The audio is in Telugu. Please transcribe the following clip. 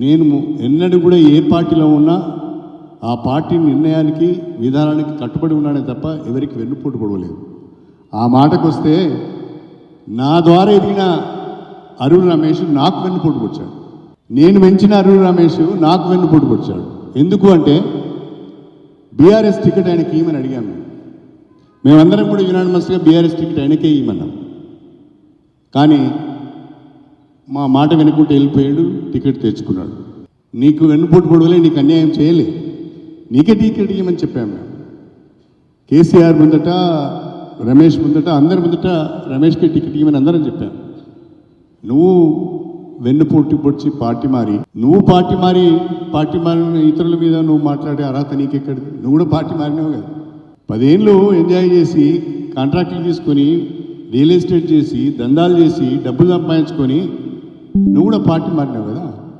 నేను ఎన్నడూ కూడా ఏ పార్టీలో ఉన్నా ఆ పార్టీ నిర్ణయానికి విధానానికి కట్టుబడి ఉన్నానే తప్ప ఎవరికి వెన్నుపోటు పొడవలేదు. ఆ మాటకు వస్తే నా ద్వారా ఎదిగిన అరుణ్ రమేష్ నాకు వెన్నుపోటు పొడిచాడు. నేను పెంచిన అరుణ్ రమేష్ నాకు వెన్నుపోటు పొడిచాడు. ఎందుకు అంటే బీఆర్ఎస్ టికెట్ ఆయనకి ఇవ్వమని అడిగాము. మేమందరం కూడా యునానిమస్గా బీఆర్ఎస్ టికెట్ ఆయనకే ఇవ్వమన్నాం. కానీ మా మాట వెనుకుంటూ వెళ్ళిపోయాడు, టికెట్ తెచ్చుకున్నాడు. నీకు వెన్నుపోటు పొడవలే, నీకు అన్యాయం చేయలే, నీకే టికెట్ ఇవ్వమని చెప్పాము మేము. కేసీఆర్ ముందట, రమేష్ ముందట, అందరి ముందట రమేష్కే టికెట్ ఇవ్వమని అందరం చెప్పాను. నువ్వు వెన్నుపోటు పొడిచి పార్టీ మారి ఇతరుల మీద నువ్వు మాట్లాడే అర్హత నీకెక్కడిది? నువ్వు కూడా పార్టీ మారినావు కదా. 10 ఏళ్ళు ఎంజాయ్ చేసి కాంట్రాక్టులు తీసుకొని రియల్ ఎస్టేట్ చేసి దందాలు చేసి డబ్బులు సంపాదించుకొని నువ్వు కూడా పార్టీ మారినావు కదా.